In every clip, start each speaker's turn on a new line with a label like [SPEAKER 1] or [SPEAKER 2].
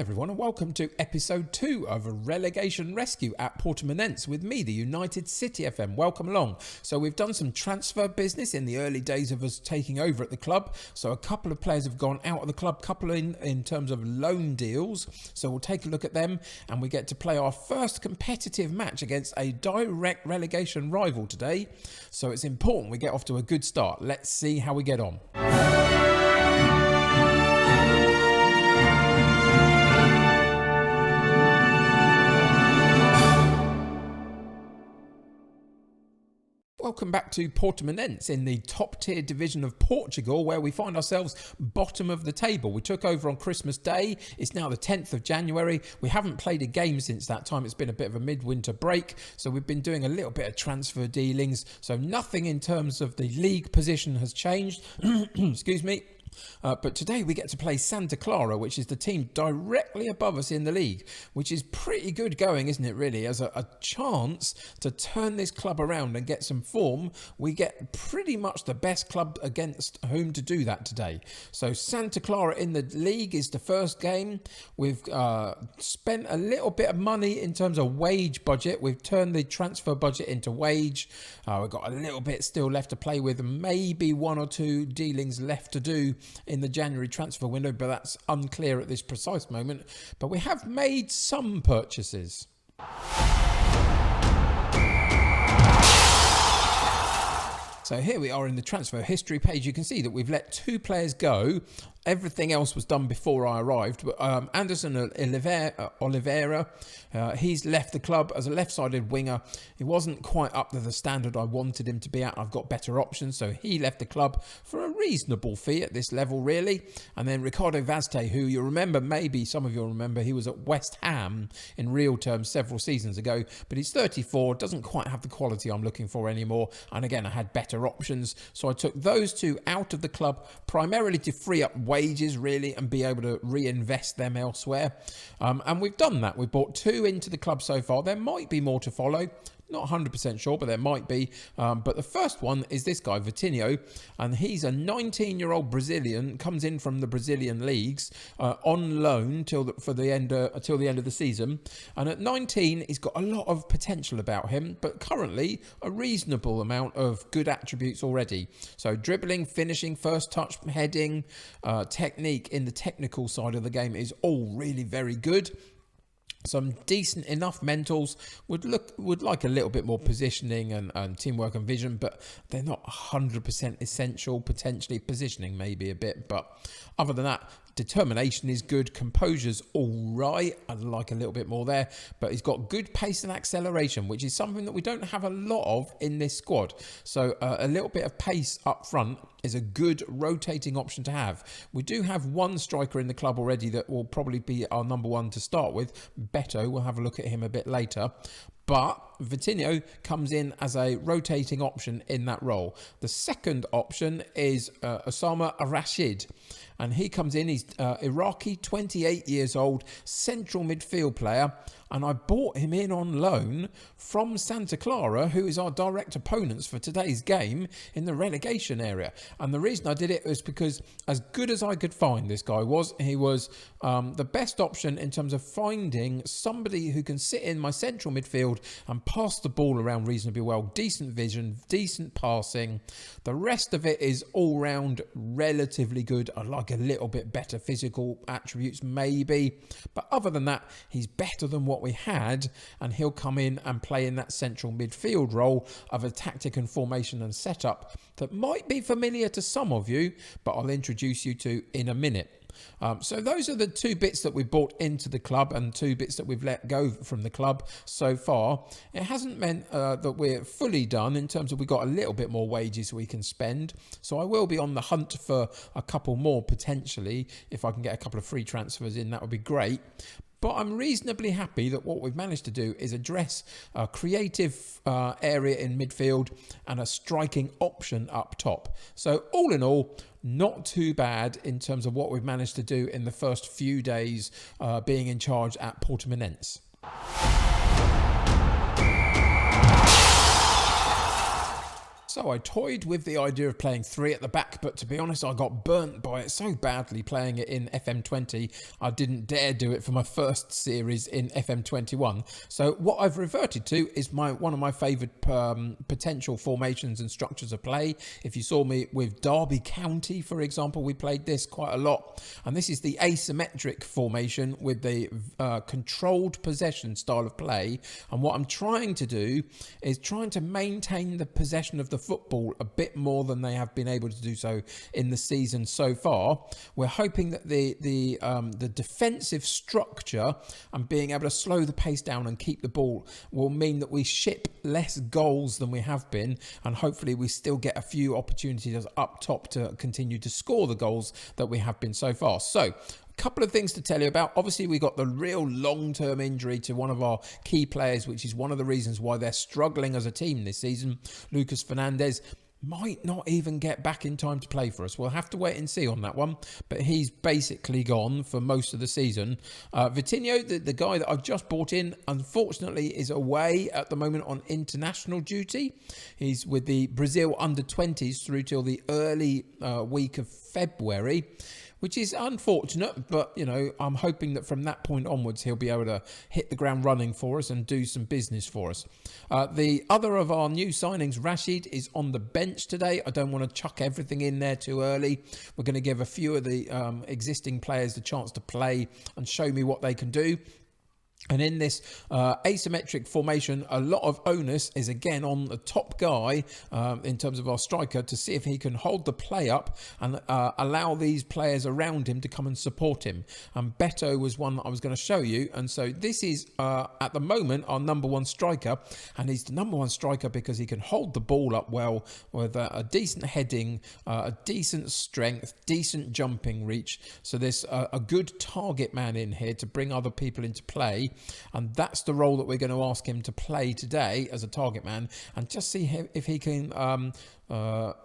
[SPEAKER 1] everyone, and welcome to episode 2 of Relegation Rescue at Portimonense with me, the United City FM. Welcome along. So we've done some transfer business in the early days of us taking over at the club. So a couple of players have gone out of the club, couple in terms of loan deals. So we'll take a look at them, and we get to play our first competitive match against a direct relegation rival today. So it's important we get off to a good start. Let's see how we get on. Welcome back to Portimonense in the top tier division of Portugal, where we find ourselves bottom of the table. We took over on Christmas Day. It's now the 10th of January. We haven't played a game since that time. It's been a bit of a midwinter break. So we've been doing a little bit of transfer dealings. So nothing in terms of the league position has changed. Excuse me. But today we get to play Santa Clara, which is the team directly above us in the league, which is pretty good going, isn't it, really? As a chance to turn this club around and get some form, we get pretty much the best club against whom to do that today. So Santa Clara in the league is the first game. We've spent a little bit of money in terms of wage budget. We've turned the transfer budget into wage. We've got a little bit still left to play with, maybe one or two dealings left to do in the January transfer window, but that's unclear at this precise moment. But we have made some purchases. So here we are in the transfer history page. You can see that we've let 2 players go. Everything else was done before I arrived. But Anderson Oliveira, he's left the club as a left-sided winger. He wasn't quite up to the standard I wanted him to be at. I've got better options. So he left the club for a reasonable fee at this level, really. And then Ricardo Vazte, who you remember, maybe some of you will remember, he was at West Ham in real terms several seasons ago. But he's 34, doesn't quite have the quality I'm looking for anymore. And again, I had better options. So I took those 2 out of the club primarily to free up wages, really, and be able to reinvest them elsewhere. And we've done that. We've brought 2 into the club so far. There might be more to follow. Not 100% sure, but there might be. But the first one is this guy, Vitinho, and he's a 19-year-old Brazilian, comes in from the Brazilian leagues on loan till the end of the season. And at 19, he's got a lot of potential about him, but currently a reasonable amount of good attributes already. So dribbling, finishing, first touch, heading, technique in the technical side of the game is all really very good. Some decent enough mentals, would like a little bit more positioning and teamwork and vision, but they're not 100% essential. Potentially positioning maybe a bit, but other than that, determination is good. Composure's all right. I'd like a little bit more there, but he's got good pace and acceleration, which is something that we don't have a lot of in this squad. So a little bit of pace up front is a good rotating option to have. We do have one striker in the club already that will probably be our number 1 to start with. Beto, we'll have a look at him a bit later. But Vitinho comes in as a rotating option in that role. The second option is Osama Rashid. And he comes in, he's Iraqi, 28 years old, central midfield player. And I bought him in on loan from Santa Clara, who is our direct opponents for today's game in the relegation area. And the reason I did it was because as good as I could find this guy was, he was the best option in terms of finding somebody who can sit in my central midfield and pass the ball around reasonably well. Decent vision, decent passing. The rest of it is all round relatively good. I'd like a little bit better physical attributes maybe. But other than that, he's better than what we had, and he'll come in and play in that central midfield role of a tactic and formation and setup that might be familiar to some of you, but I'll introduce you to in a minute. So those are the 2 bits that we brought into the club and 2 bits that we've let go from the club so far. It hasn't meant that we're fully done in terms of we've got a little bit more wages we can spend. So I will be on the hunt for a couple more potentially. If I can get a couple of free transfers in, that would be great. But I'm reasonably happy that what we've managed to do is address a creative area in midfield and a striking option up top. So all in all, not too bad in terms of what we've managed to do in the first few days being in charge at Portimonense. So I toyed with the idea of playing 3 at the back, but to be honest, I got burnt by it so badly playing it in FM20. I didn't dare do it for my first series in FM21. So what I've reverted to is one of my favoured potential formations and structures of play. If you saw me with Derby County, for example, we played this quite a lot. And this is the asymmetric formation with the controlled possession style of play. And what I'm trying to do is trying to maintain the possession of the football a bit more than they have been able to do so in the season so far. We're hoping that the defensive structure and being able to slow the pace down and keep the ball will mean that we ship less goals than we have been, and hopefully we still get a few opportunities up top to continue to score the goals that we have been so far. So couple of things to tell you about. Obviously, we got the real long-term injury to one of our key players, which is one of the reasons why they're struggling as a team this season. Lucas Fernandez might not even get back in time to play for us. We'll have to wait and see on that one, but he's basically gone for most of the season. Vitinho, the guy that I've just brought in, unfortunately is away at the moment on international duty. He's with the Brazil under-20s through till the early week of February, which is unfortunate, but, you know, I'm hoping that from that point onwards, he'll be able to hit the ground running for us and do some business for us. The other of our new signings, Rashid, is on the bench today. I don't want to chuck everything in there too early. We're going to give a few of the existing players the chance to play and show me what they can do. And in this asymmetric formation, a lot of onus is again on the top guy in terms of our striker to see if he can hold the play up and allow these players around him to come and support him. And Beto was one that I was going to show you. And so this is at the moment our number one striker. And he's the number one striker because he can hold the ball up well with a decent heading, a decent strength, decent jumping reach. So there's a good target man in here to bring other people into play. And that's the role that we're going to ask him to play today as a target man, and just see if he can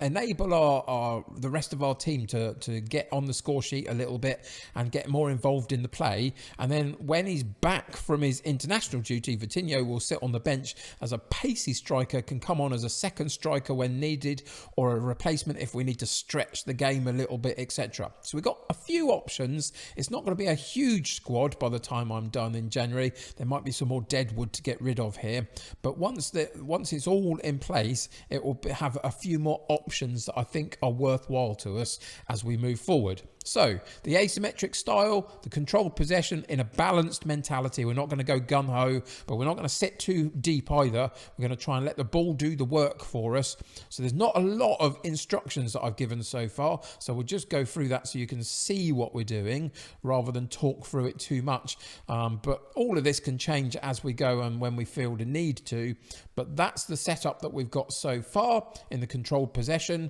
[SPEAKER 1] enable the rest of our team to get on the score sheet a little bit and get more involved in the play. And then when he's back from his international duty, Vitinho will sit on the bench as a pacey striker, can come on as a second striker when needed, or a replacement if we need to stretch the game a little bit, etc. So we've got a few options. It's not going to be a huge squad by the time I'm done in January. There might be some more deadwood to get rid of here, but once it's all in place, it will have a few more options that I think are worthwhile to us as we move forward. So the asymmetric style, the controlled possession in a balanced mentality. We're not going to go gun-ho, but we're not going to sit too deep either. We're going to try and let the ball do the work for us. So there's not a lot of instructions that I've given so far. So we'll just go through that so you can see what we're doing rather than talk through it too much. But all of this can change as we go and when we feel the need to. But that's the setup that we've got so far in the controlled possession.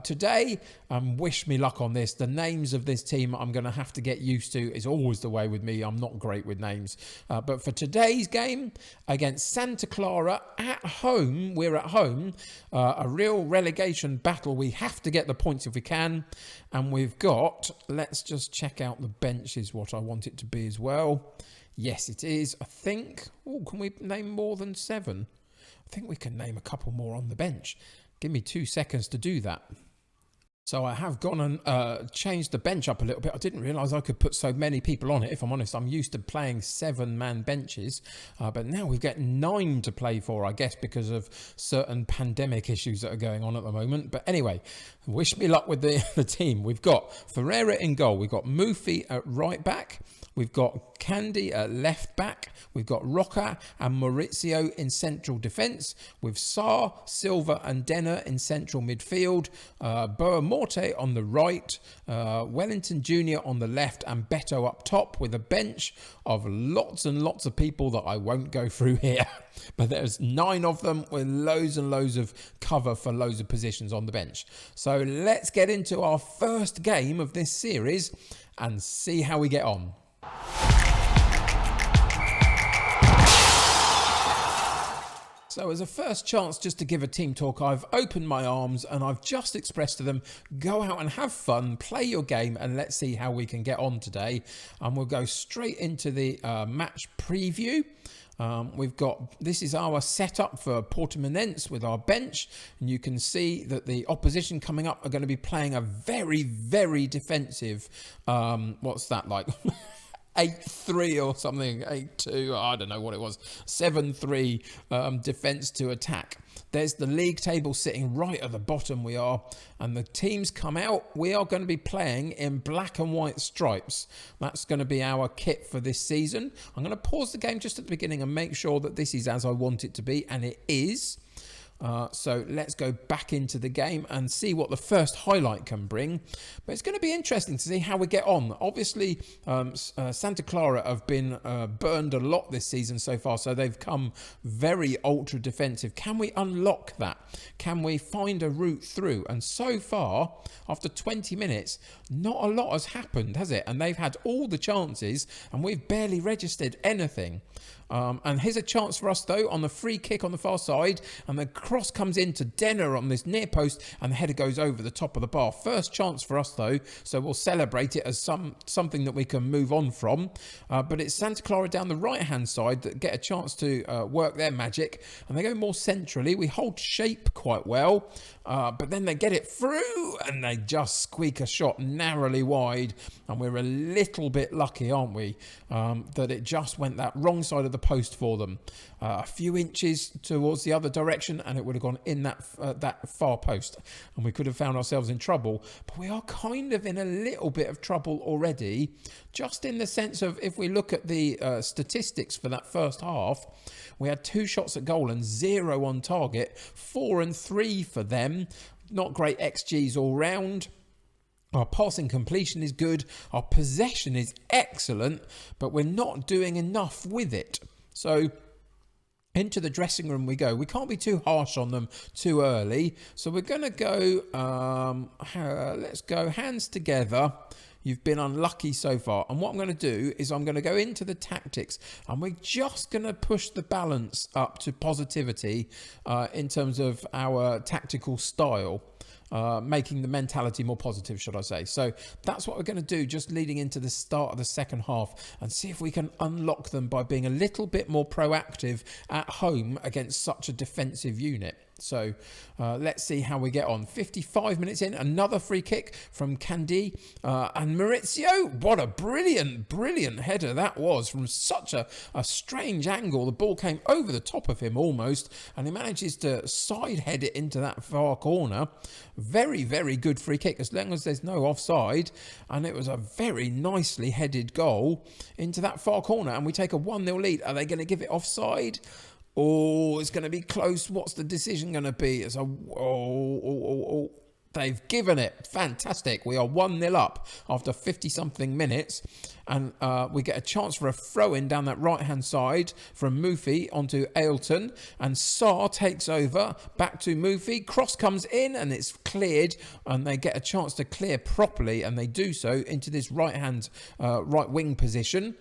[SPEAKER 1] Today, wish me luck on this. The names of this team I'm going to have to get used to. Is always the way with me. I'm not great with names. But for today's game against Santa Clara at home, we're at home. A real relegation battle. We have to get the points if we can. And we've got, let's just check out the bench is what I want it to be as well. Yes, it is. I think, can we name more than 7? I think we can name a couple more on the bench. Give me 2 seconds to do that. So I have gone and changed the bench up a little bit. I didn't realise I could put so many people on it. If I'm honest, I'm used to playing 7-man benches. But now we've got 9 to play for, I guess, because of certain pandemic issues that are going on at the moment. But anyway, wish me luck with the team. We've got Ferreira in goal. We've got Mufi at right back. We've got Candy at left back. We've got Roca and Maurizio in central defence. With Sarr, Silva and Denner in central midfield. Boa Morte on the right. Wellington Jr. on the left. And Beto up top with a bench of lots and lots of people that I won't go through here. But there's 9 of them with loads and loads of cover for loads of positions on the bench. So let's get into our first game of this series and see how we get on. So as a first chance just to give a team talk, I've opened my arms and I've just expressed to them, go out and have fun, play your game, and let's see how we can get on today. And we'll go straight into the match preview. This is our setup for Portimonense with our bench, and you can see that the opposition coming up are going to be playing a very, very defensive, what's that like? 8-3 or something, 8-2, I don't know what it was, 7-3 defence to attack. There's the league table sitting right at the bottom we are, and the teams come out. We are going to be playing in black and white stripes. That's going to be our kit for this season. I'm going to pause the game just at the beginning and make sure that this is as I want it to be, and it is. So let's go back into the game and see what the first highlight can bring. But it's going to be interesting to see how we get on. Obviously, Santa Clara have been burned a lot this season so far, so they've come very ultra defensive. Can we unlock that? Can we find a route through? And so far, after 20 minutes, not a lot has happened, has it? And they've had all the chances and we've barely registered anything. And here's a chance for us though on the free kick on the far side, and the cross comes into Denner on this near post and the header goes over the top of the bar. First chance for us though, so we'll celebrate it as something that we can move on from. But it's Santa Clara down the right hand side that get a chance to work their magic, and they go more centrally. We hold shape quite well, but then they get it through and they just squeak a shot narrowly wide, and we're a little bit lucky, aren't we, that it just went that wrong side of the post for them, a few inches towards the other direction, and it would have gone in that far post, and we could have found ourselves in trouble. But we are kind of in a little bit of trouble already, just in the sense of, if we look at the statistics for that first half, we had 2 shots at goal and 0 on target, 4 and 3 for them. Not great XGs all round. Our passing completion is good, our possession is excellent, but we're not doing enough with it. So into the dressing room we go. We can't be too harsh on them too early, so we're going to go, let's go hands together. You've been unlucky so far, and what I'm going to do is I'm going to go into the tactics, and we're just going to push the balance up to positivity in terms of our tactical style. Making the mentality more positive, should I say. So that's what we're going to do just leading into the start of the second half, and see if we can unlock them by being a little bit more proactive at home against such a defensive unit. So let's see how we get on. 55 minutes in, another free kick from Candy and Maurizio. What a brilliant header that was from such a strange angle. The ball came over the top of him almost, and he manages to side head it into that far corner. Very, very good free kick as long as there's no offside, and it was a very nicely headed goal into that far corner, and we take a 1-0 lead. Are they going to give it offside? Oh, it's going to be close. What's the decision going to be? It's they've given it. Fantastic. We are 1-0 up after 50-something minutes. And we get a chance for a throw-in down that right-hand side from Mufi onto Ailton. And Sarr takes over, back to Mufi. Cross comes in and it's cleared. And they get a chance to clear properly. And they do so into this right-hand, right-wing position.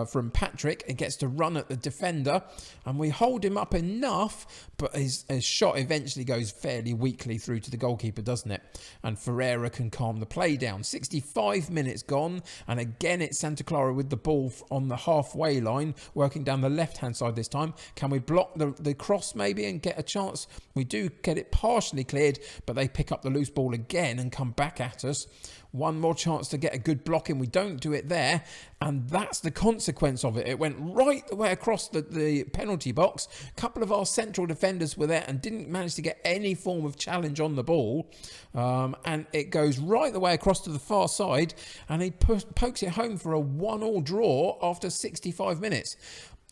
[SPEAKER 1] From Patrick. It gets to run at the defender, and we hold him up enough, but his shot eventually goes fairly weakly through to the goalkeeper, doesn't it? And Ferreira can calm the play down. 65 minutes gone, and again it's Santa Clara with the ball on the halfway line, working down the left-hand side this time. Can we block the cross maybe and get a chance? We do get it partially cleared, but they pick up the loose ball again and come back at us. One more chance to get a good block in. We don't do it there, and that's the consequence of it. It went right the way across the penalty box. A couple of our central defenders were there and didn't manage to get any form of challenge on the ball, and it goes right the way across to the far side, and he pokes it home for a 1-1 draw after 65 minutes.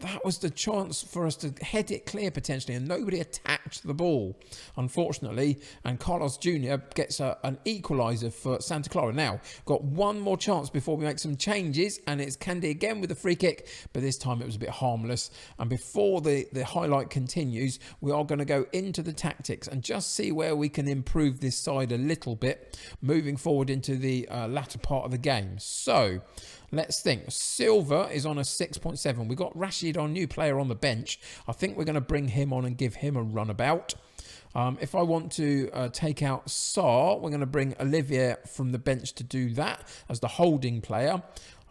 [SPEAKER 1] That was the chance for us to head it clear potentially, and nobody attacked the ball, unfortunately. And Carlos Jr. gets an equaliser for Santa Clara. Now, got one more chance before we make some changes, and it's Candy again with the free kick, but this time it was a bit harmless. And before the highlight continues, we are going to go into the tactics and just see where we can improve this side a little bit, moving forward into the latter part of the game. So, let's think. Silva is on a 6.7. We've got Rashid, our new player, on the bench. I think we're going to bring him on and give him a runabout. If I want to take out Sarr, we're going to bring Olivier from the bench to do that as the holding player.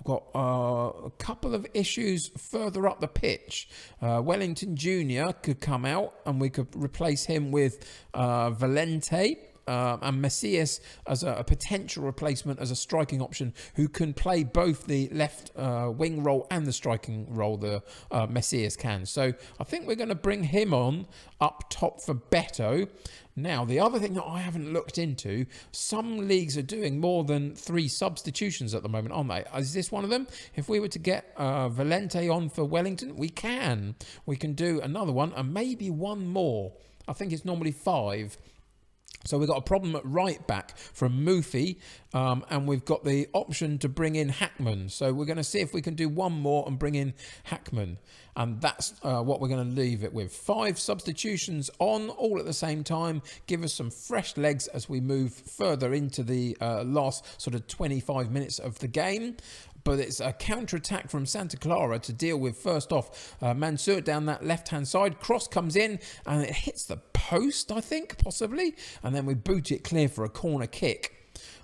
[SPEAKER 1] I've got a couple of issues further up the pitch. Wellington Jr. could come out and we could replace him with Valente. And Messias as a potential replacement as a striking option who can play both the left wing role and the striking role, the Messias can. So I think we're going to bring him on up top for Beto. Now, the other thing that I haven't looked into, some leagues are doing more than 3 substitutions at the moment, aren't they? Is this one of them? If we were to get Valente on for Wellington, we can. We can do another one and maybe one more. I think it's normally 5. So we've got a problem at right back from Mufi, and we've got the option to bring in Hackman. So we're going to see if we can do one more and bring in Hackman. And that's what we're going to leave it with. 5 substitutions on all at the same time. Give us some fresh legs as we move further into the last sort of 25 minutes of the game. But it's a counter-attack from Santa Clara to deal with. First off, Mansour down that left-hand side. Cross comes in and it hits the post, I think, possibly. And then we boot it clear for a corner kick.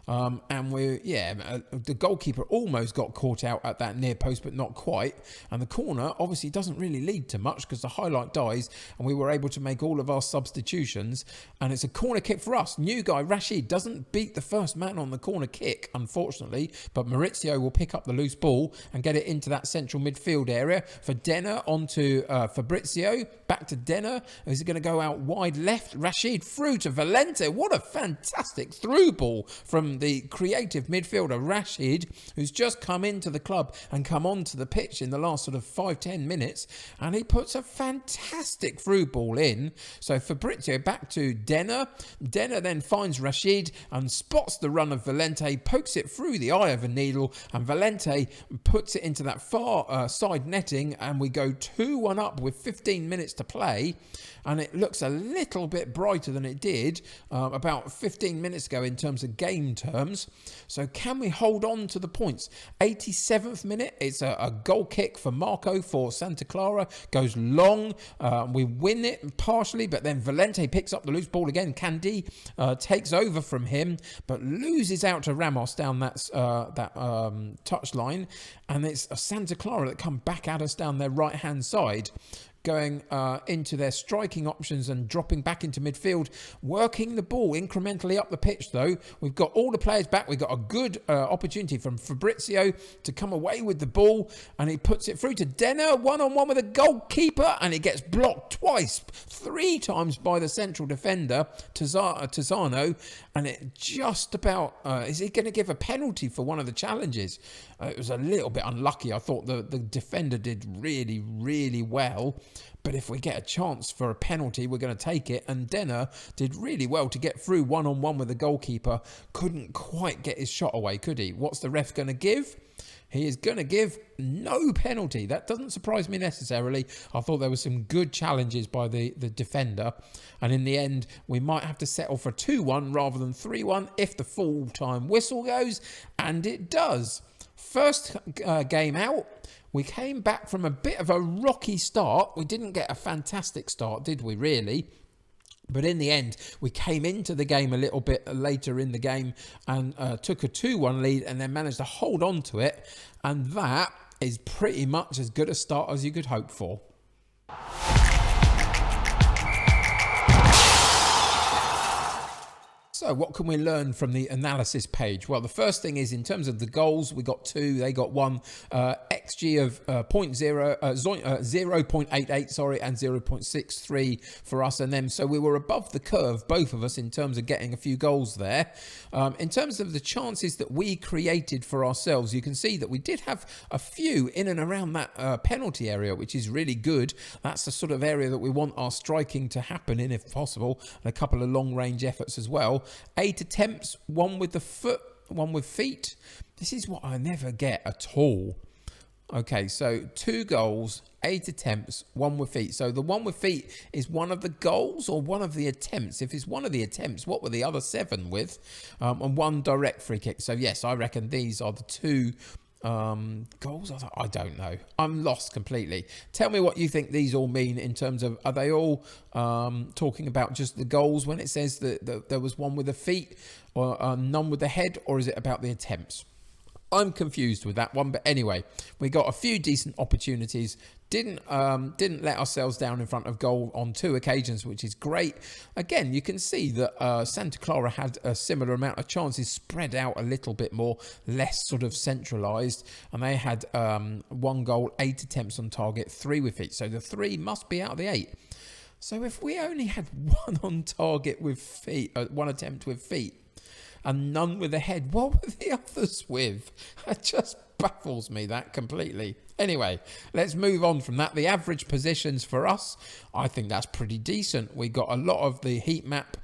[SPEAKER 1] And the goalkeeper almost got caught out at that near post, but not quite. And the corner obviously doesn't really lead to much because the highlight dies and we were able to make all of our substitutions. And it's a corner kick for us. New guy, Rashid, doesn't beat the first man on the corner kick, unfortunately. But Maurizio will pick up the loose ball and get it into that central midfield area. For Denner onto Fabrizio. Back to Denner. Is he going to go out wide left? Rashid through to Valente. What a fantastic through ball from the creative midfielder Rashid, who's just come into the club and come onto the pitch in the last sort of 5-10 minutes, and he puts a fantastic through ball in. So Fabrizio back to Denner. Denner then finds Rashid and spots the run of Valente, pokes it through the eye of a needle, and Valente puts it into that far side netting, and we go 2-1 up with 15 minutes to play. And it looks a little bit brighter than it did about 15 minutes ago in terms of game terms. So can we hold on to the points? 87th minute, it's a goal kick for Marco for Santa Clara. Goes long. We win it partially, but then Valente picks up the loose ball again. Candy takes over from him, but loses out to Ramos down that touchline. And it's a Santa Clara that come back at us down their right-hand side. Going into their striking options and dropping back into midfield, working the ball incrementally up the pitch though. We've got all the players back. We've got a good opportunity from Fabrizio to come away with the ball, and he puts it through to Denner, one-on-one with a goalkeeper, and it gets blocked twice, 3 times by the central defender, Tizano, and it just about, is he going to give a penalty for one of the challenges? It was a little bit unlucky. I thought the defender did really, really well. But if we get a chance for a penalty, we're going to take it. And Denner did really well to get through one-on-one with the goalkeeper. Couldn't quite get his shot away, could he? What's the ref going to give? He is going to give no penalty. That doesn't surprise me necessarily. I thought there were some good challenges by the defender. And in the end, we might have to settle for 2-1 rather than 3-1 if the full-time whistle goes. And it does. First game out, we came back from a bit of a rocky start. We didn't get a fantastic start, did we, really? But in the end, we came into the game a little bit later in the game and took a 2-1 lead and then managed to hold on to it. And that is pretty much as good a start as you could hope for. So what can we learn from the analysis page? Well, the first thing is in terms of the goals, we got 2, they got 1. XG of 0.88, and 0.63 for us and them. So we were above the curve, both of us, in terms of getting a few goals there. In terms of the chances that we created for ourselves, you can see that we did have a few in and around that penalty area, which is really good. That's the sort of area that we want our striking to happen in, if possible, and a couple of long-range efforts as well. 8 attempts, 1 with the foot, 1 with feet. This is what I never get at all. Okay, so 2 goals, 8 attempts, 1 with feet. So the 1 with feet is one of the goals or one of the attempts? If it's one of the attempts, what were the other 7 with? And 1 direct free kick. So yes, I reckon these are the 2 goals. I don't know. I'm lost completely. Tell me what you think these all mean in terms of, are they all talking about just the goals when it says that there was 1 with the feet or none with the head, or is it about the attempts? I'm confused with that one, but anyway, we got a few decent opportunities. Didn't let ourselves down in front of goal on 2 occasions, which is great. Again, you can see that Santa Clara had a similar amount of chances, spread out a little bit more, less sort of centralised, and they had 1 goal, 8 attempts on target, 3 with feet. So the 3 must be out of the 8. So if we only had 1 on target with feet, 1 attempt with feet, and none with a head, what were the others with? It just baffles me, that completely. Anyway, let's move on from that. The average positions for us, I think that's pretty decent. We got a lot of the heat map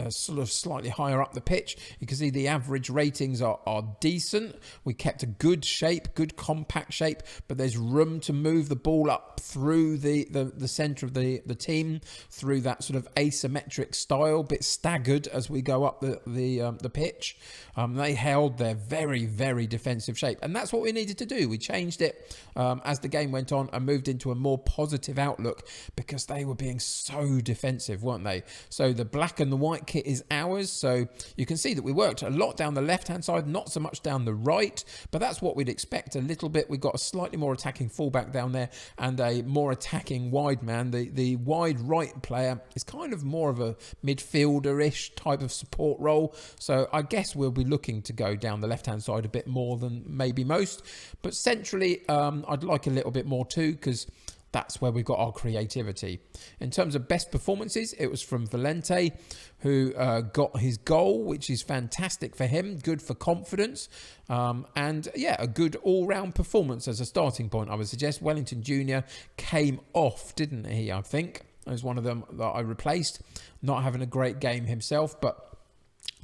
[SPEAKER 1] sort of slightly higher up the pitch. You can see the average ratings are decent. We kept a good shape, good compact shape, but there's room to move the ball up through the centre of the team, through that sort of asymmetric style, bit staggered as we go up the pitch. They held their very, very defensive shape, and that's what we needed to do. We changed it as the game went on and moved into a more positive outlook because they were being so defensive, weren't they? So the black and the white kit is ours. So you can see that we worked a lot down the left-hand side, not so much down the right, but that's what we'd expect a little bit. We've got a slightly more attacking fullback down there and a more attacking wide man. The wide right player is kind of more of a midfielder-ish type of support role. So I guess we'll be looking to go down the left-hand side a bit more than maybe most. But centrally, I'd like a little bit more too, because that's where we've got our creativity. In terms of best performances, it was from Valente, who got his goal, which is fantastic for him, good for confidence, and yeah, a good all-round performance as a starting point, I would suggest. Wellington Jr. came off, didn't he, I think? As one of them that I replaced, not having a great game himself, but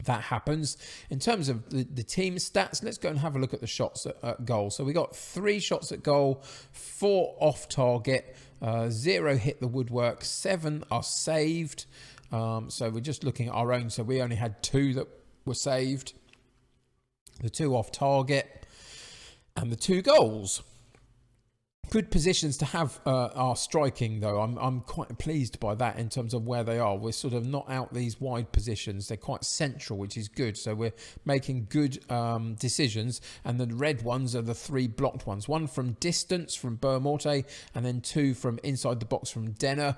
[SPEAKER 1] that happens. In terms of the team stats, let's go and have a look at the shots at goal. So we got 3 shots at goal, 4 off target, 0 hit the woodwork, 7 are saved. So we're just looking at our own. So we only had 2 that were saved, the 2 off target, and the 2 goals. Good positions to have our striking, though. I'm quite pleased by that in terms of where they are. We're sort of not out these wide positions. They're quite central, which is good. So we're making good decisions. And the red ones are the 3 blocked ones. 1 from distance from Boamorte, and then 2 from inside the box from Denner.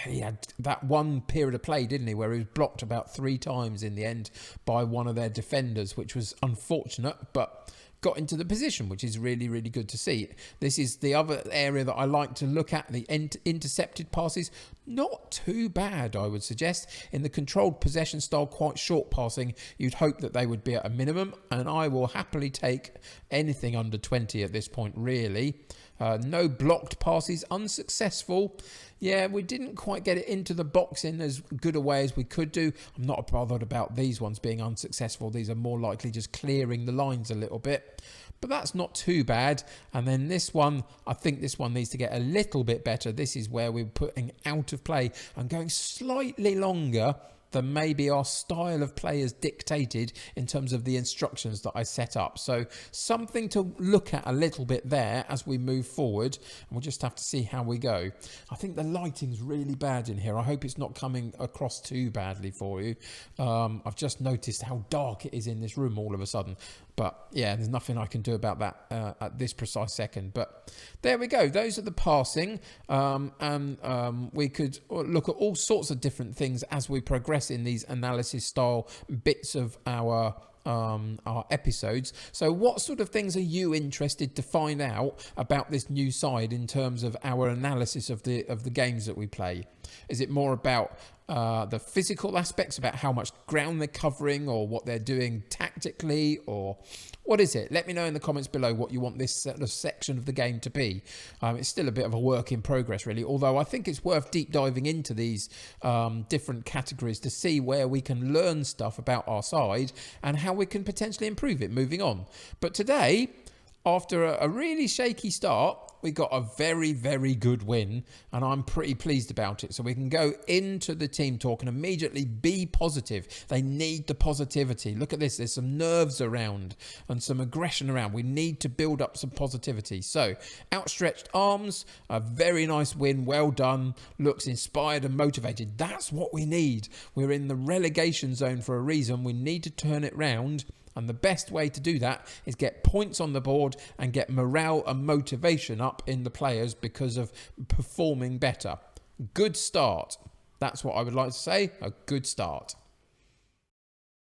[SPEAKER 1] He had that one period of play, didn't he, where he was blocked about 3 times in the end by one of their defenders, which was unfortunate, but got into the position, which is really, really good to see. This is the other area that I like to look at, the intercepted passes. Not too bad, I would suggest. In the controlled possession style, quite short passing, you'd hope that they would be at a minimum, and I will happily take anything under 20 at this point, really. No blocked passes, unsuccessful. Yeah, we didn't quite get it into the box in as good a way as we could do. I'm not bothered about these ones being unsuccessful. These are more likely just clearing the lines a little bit. But that's not too bad. And then this one, I think this one needs to get a little bit better. This is where we're putting out of play and going slightly longer than maybe our style of play has dictated in terms of the instructions that I set up. So something to look at a little bit there as we move forward, and we'll just have to see how we go. I think the lighting's really bad in here. I hope it's not coming across too badly for you. I've just noticed how dark it is in this room all of a sudden. But yeah, there's nothing I can do about that at this precise second. But there we go. Those are the passing. And we could look at all sorts of different things as we progress in these analysis style bits of our episodes. So what sort of things are you interested to find out about this new side in terms of our analysis of the games that we play? Is it more about the physical aspects, about how much ground they're covering or what they're doing tactically, or what is it? Let me know in the comments below what you want this sort of section of the game to be. It's still a bit of a work in progress, really, although I think it's worth deep diving into these different categories to see where we can learn stuff about our side and how we can potentially improve it moving on. But today, after a really shaky start, we got a very, very good win, and I'm pretty pleased about it. So we can go into the team talk and immediately be positive. They need the positivity. Look at this. There's some nerves around and some aggression around. We need to build up some positivity. So outstretched arms, a very nice win. Well done. Looks inspired and motivated. That's what we need. We're in the relegation zone for a reason. We need to turn it round. And the best way to do that is get points on the board and get morale and motivation up in the players because of performing better. Good start. That's what I would like to say, a good start.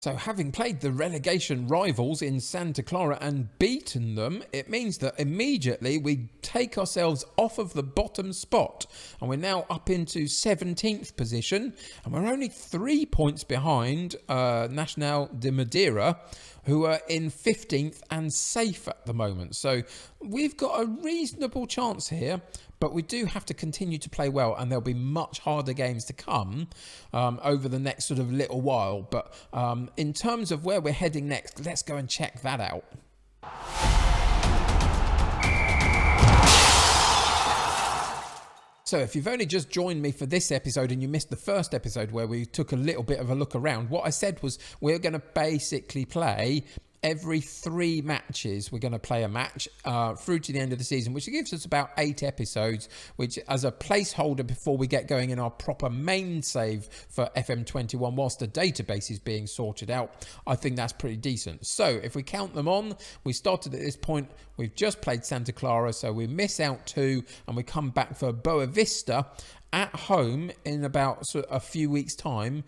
[SPEAKER 1] So having played the relegation rivals in Santa Clara and beaten them, it means that immediately we take ourselves off of the bottom spot and we're now up into 17th position and we're only 3 points behind Nacional de Madeira, who are in 15th and safe at the moment. So we've got a reasonable chance here, but we do have to continue to play well, and there'll be much harder games to come over the next sort of little while. But in terms of where we're heading next, let's go and check that out. So if you've only just joined me for this episode and you missed the first episode where we took a little bit of a look around, what I said was we're going to basically play every 3 matches. We're going to play a match through to the end of the season, which gives us about 8 episodes, which as a placeholder before we get going in our proper main save for FM21 whilst the database is being sorted out. I think that's pretty decent. So if we count them on, we started at this point, we've just played Santa Clara, so we miss out 2 and we come back for Boa Vista at home in about a few weeks' time,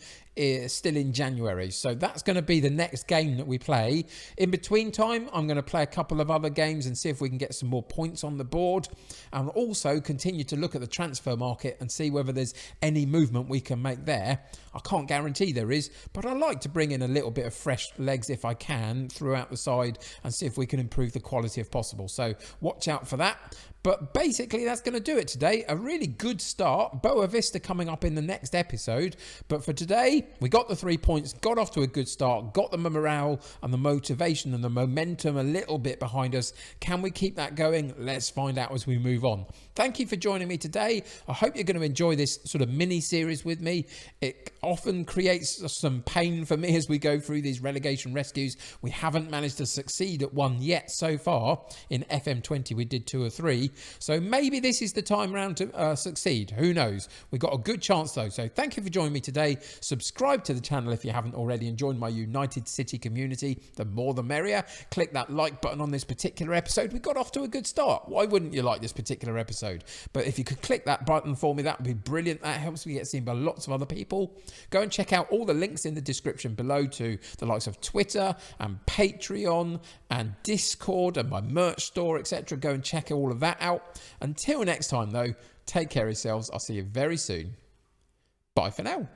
[SPEAKER 1] still in January. So that's going to be the next game that we play. In between time, I'm going to play a couple of other games and see if we can get some more points on the board, and also continue to look at the transfer market and see whether there's any movement we can make there. I can't guarantee there is, but I like to bring in a little bit of fresh legs if I can throughout the side and see if we can improve the quality if possible. So watch out for that. But basically, that's going to do it today. A really good start. Boa Vista coming up in the next episode. But for today, we got the 3 points, got off to a good start, got the morale and the motivation and the momentum a little bit behind us. Can we keep that going? Let's find out as we move on. Thank you for joining me today. I hope you're going to enjoy this sort of mini-series with me. It often creates some pain for me as we go through these relegation rescues. We haven't managed to succeed at one yet so far. In FM20, we did 2 or 3. So maybe this is the time round to succeed. Who knows? We've got a good chance though. So thank you for joining me today. Subscribe to the channel if you haven't already and join my United City community. The more the merrier. Click that like button on this particular episode. We got off to a good start. Why wouldn't you like this particular episode? But if you could click that button for me, that would be brilliant. That helps me get seen by lots of other people. Go and check out all the links in the description below to the likes of Twitter and Patreon and Discord and my merch store, etc. Go and check all of that out. Until next time though, take care of yourselves. I'll see you very soon. Bye for now.